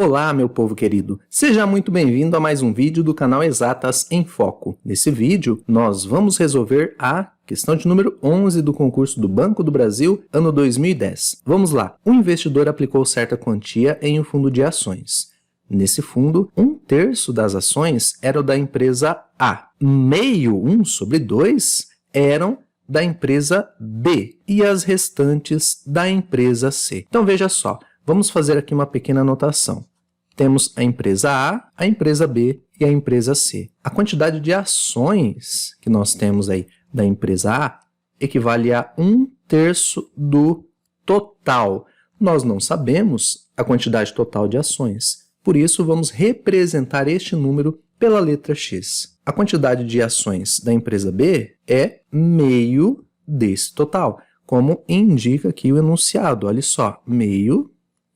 Olá, meu povo querido! Seja muito bem-vindo a mais um vídeo do canal Exatas em Foco. Nesse vídeo, nós vamos resolver a questão de número 11 do concurso do Banco do Brasil, ano 2010. Vamos lá! Um investidor aplicou certa quantia em um fundo de ações. Nesse fundo, 1/3 das ações eram da empresa A, meio 1/2 eram da empresa B e as restantes da empresa C. Então veja só, vamos fazer aqui uma pequena anotação. Temos a empresa A, a empresa B e a empresa C. A quantidade de ações que nós temos aí da empresa A equivale a 1/3 do total. Nós não sabemos a quantidade total de ações, por isso vamos representar este número pela letra X. A quantidade de ações da empresa B é meio desse total, como indica aqui o enunciado. Olha só, meio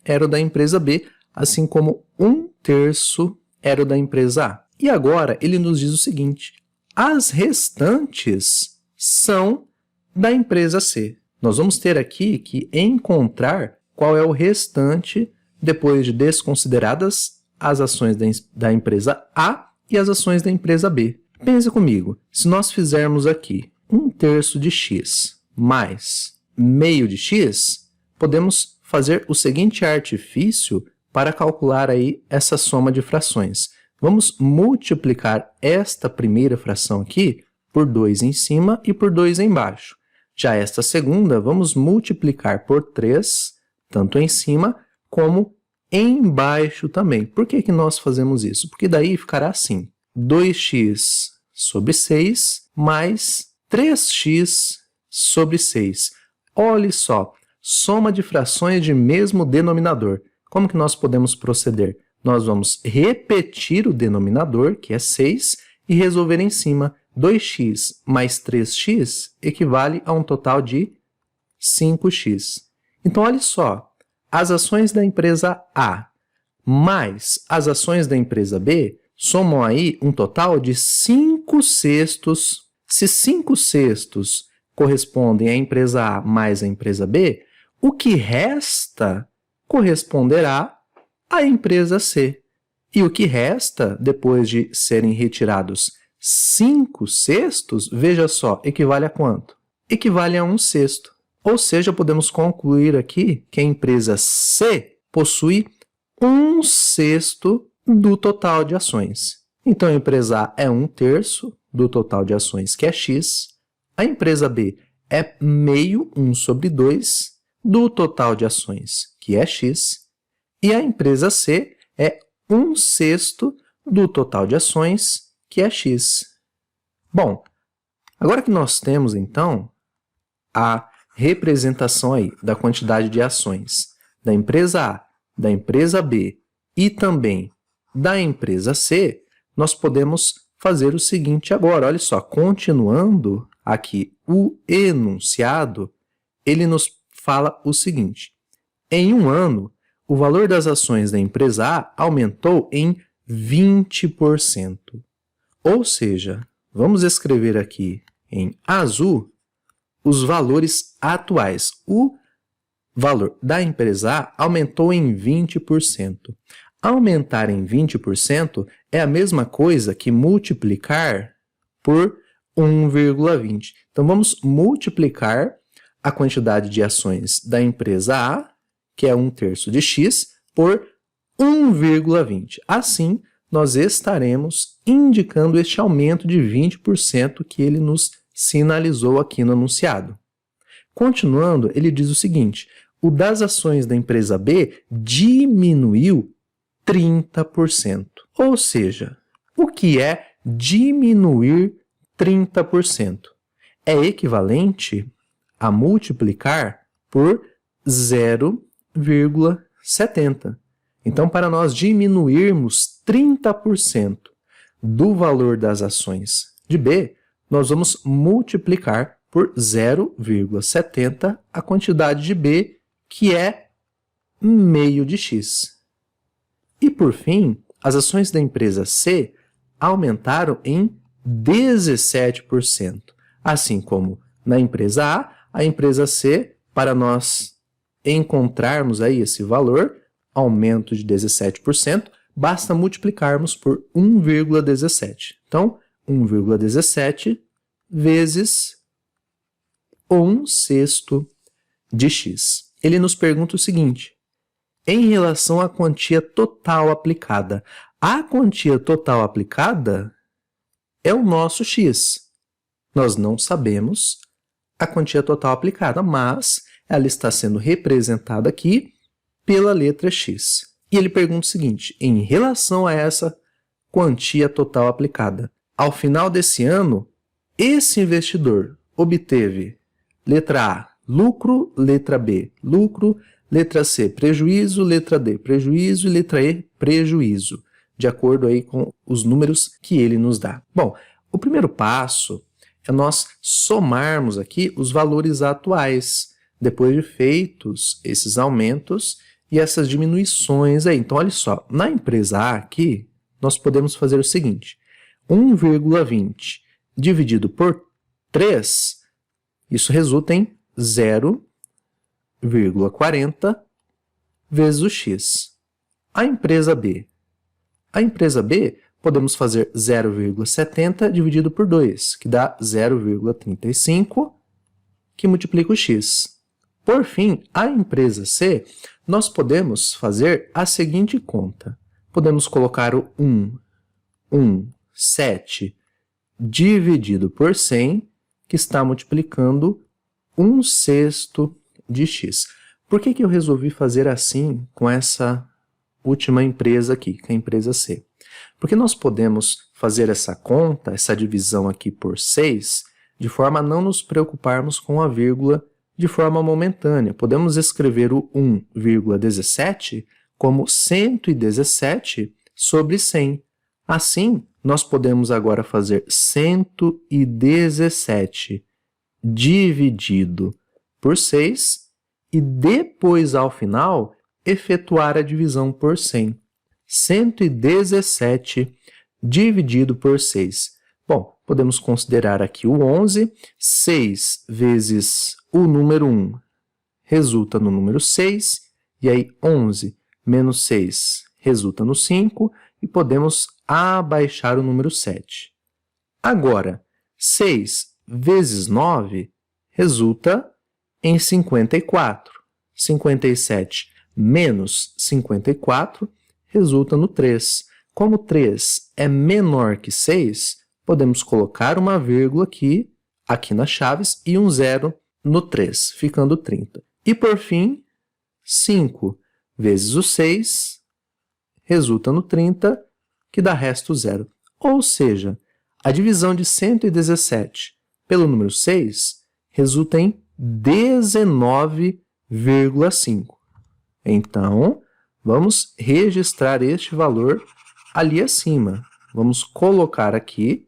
era o da empresa B, assim como 1/3 era o da empresa A. E agora ele nos diz o seguinte: as restantes são da empresa C. Nós vamos ter aqui que encontrar qual é o restante depois de desconsideradas as ações da empresa A e as ações da empresa B. Pense comigo, se nós fizermos aqui 1/3 de x mais meio de x, podemos fazer o seguinte artifício para calcular aí essa soma de frações. Vamos multiplicar esta primeira fração aqui por 2 em cima e por 2 embaixo. Já esta segunda, vamos multiplicar por 3, tanto em cima como embaixo também. Por que nós fazemos isso? Porque daí ficará assim: 2x sobre 6 mais 3x sobre 6. Olhe só, soma de frações de mesmo denominador. Como que nós podemos proceder? Nós vamos repetir o denominador, que é 6, e resolver em cima. 2x mais 3x equivale a um total de 5x. Então, olha só, as ações da empresa A mais as ações da empresa B somam aí um total de 5/6. Se 5/6 correspondem à empresa A mais à empresa B, o que resta corresponderá à empresa C. E o que resta, depois de serem retirados 5/6, veja só, equivale a quanto? Equivale a 1/6. Ou seja, podemos concluir aqui que a empresa C possui 1/6 do total de ações. Então, a empresa A é 1/3 do total de ações, que é x. A empresa B é meio 1/2 do total de ações, que é x. E a empresa C é 1/6 do total de ações, que é x. Bom, agora que nós temos, então, a representação aí da quantidade de ações da empresa A, da empresa B e também da empresa C, nós podemos fazer o seguinte agora. Olha só, continuando aqui o enunciado, ele nos fala o seguinte: em um ano, o valor das ações da empresa A aumentou em 20%. Ou seja, vamos escrever aqui em azul os valores atuais. O valor da empresa A aumentou em 20%. Aumentar em 20% é a mesma coisa que multiplicar por 1,20. Então, vamos multiplicar a quantidade de ações da empresa A, que é 1/3 de x, por 1,20. Assim, nós estaremos indicando este aumento de 20% que ele nos sinalizou aqui no enunciado. Continuando, ele diz o seguinte: o das ações da empresa B diminuiu 30%. Ou seja, o que é diminuir 30%? É equivalente a multiplicar por 0,70. Então, para nós diminuirmos 30% do valor das ações de B, nós vamos multiplicar por 0,70 a quantidade de B, que é meio de x. E, por fim, as ações da empresa C aumentaram em 17%. Assim como na empresa A, a empresa C, para nós encontrarmos aí esse valor, aumento de 17%, basta multiplicarmos por 1,17. Então, 1,17 vezes 1/6 de x. Ele nos pergunta o seguinte: em relação à quantia total aplicada, a quantia total aplicada é o nosso x. Nós não sabemos a quantia total aplicada, mas ela está sendo representada aqui pela letra x. E ele pergunta o seguinte: em relação a essa quantia total aplicada, ao final desse ano, esse investidor obteve, letra A, lucro, letra B, lucro, letra C, prejuízo, letra D, prejuízo e letra E, prejuízo, de acordo aí com os números que ele nos dá. Bom, o primeiro passo é nós somarmos aqui os valores atuais, depois de feitos esses aumentos e essas diminuições aí. Então, olha só, na empresa A aqui, nós podemos fazer o seguinte: 1,20 dividido por 3, isso resulta em 0,40 vezes o x. A empresa B. A empresa B, podemos fazer 0,70 dividido por 2, que dá 0,35, que multiplica o x. Por fim, a empresa C, nós podemos fazer a seguinte conta. Podemos colocar o 7 dividido por 100, que está multiplicando 1/6 de x. Por que eu resolvi fazer assim com essa última empresa aqui, que é a empresa C? Porque nós podemos fazer essa conta, essa divisão aqui por 6, de forma a não nos preocuparmos com a vírgula de forma momentânea. Podemos escrever o 1,17 como 117 sobre 100. Assim, nós podemos agora fazer 117 dividido por 6 e depois, ao final, efetuar a divisão por 100. 117 dividido por 6. Bom, podemos considerar aqui o 11. 6 vezes o número 1 resulta no número 6. E aí, 11 menos 6 resulta no 5. E podemos abaixar o número 7. Agora, 6 vezes 9 resulta em 54. 57 menos 54 resulta no 3. Como 3 é menor que 6, podemos colocar uma vírgula aqui nas chaves e um 0 no 3, ficando 30. E por fim, 5 vezes o 6 resulta no 30, que dá resto 0. Ou seja, a divisão de 117 pelo número 6 resulta em 19,5. Então, vamos registrar este valor ali acima. Vamos colocar aqui,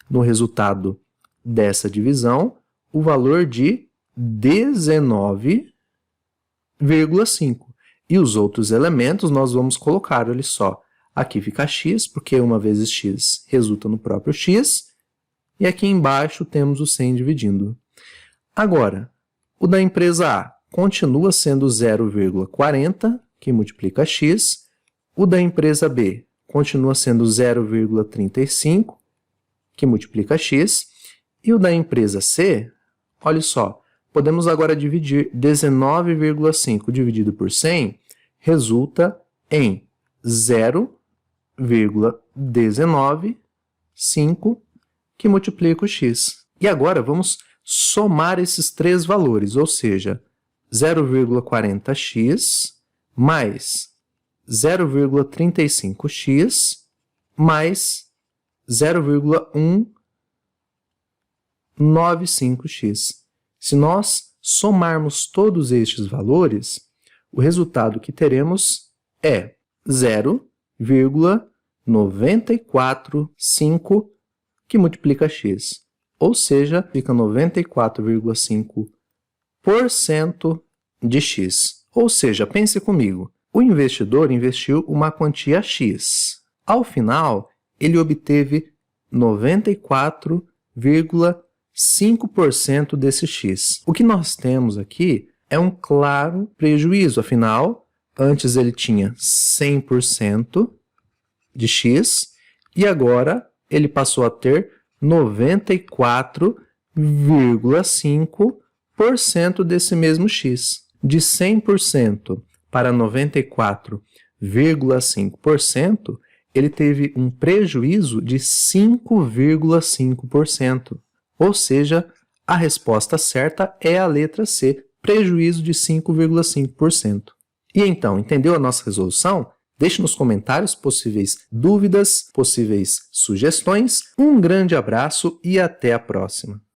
no resultado dessa divisão, o valor de 19,5. E os outros elementos nós vamos colocar, olha só. Aqui fica x, porque 1 vezes x resulta no próprio x. E aqui embaixo temos o 100 dividindo. Agora, o da empresa A continua sendo 0,40, que multiplica x. O da empresa B continua sendo 0,35, que multiplica x. E o da empresa C, olha só, podemos agora dividir 19,5 dividido por 100, resulta em 0,195, que multiplica o x. E agora vamos somar esses três valores, ou seja, 0,40x mais 0,35x mais 0,195x. Se nós somarmos todos estes valores, o resultado que teremos é 0,945 que multiplica x. Ou seja, fica 94,5% de x. Ou seja, pense comigo, o investidor investiu uma quantia x. Ao final, ele obteve 94,5% desse x. O que nós temos aqui é um claro prejuízo, afinal, Antes ele tinha 100% de x e agora ele passou a ter 94,5% desse mesmo x. De 100% para 94,5%, ele teve um prejuízo de 5,5%. Ou seja, a resposta certa é a letra C, prejuízo de 5,5%. E então, entendeu a nossa resolução? Deixe nos comentários possíveis dúvidas, possíveis sugestões. Um grande abraço e até a próxima!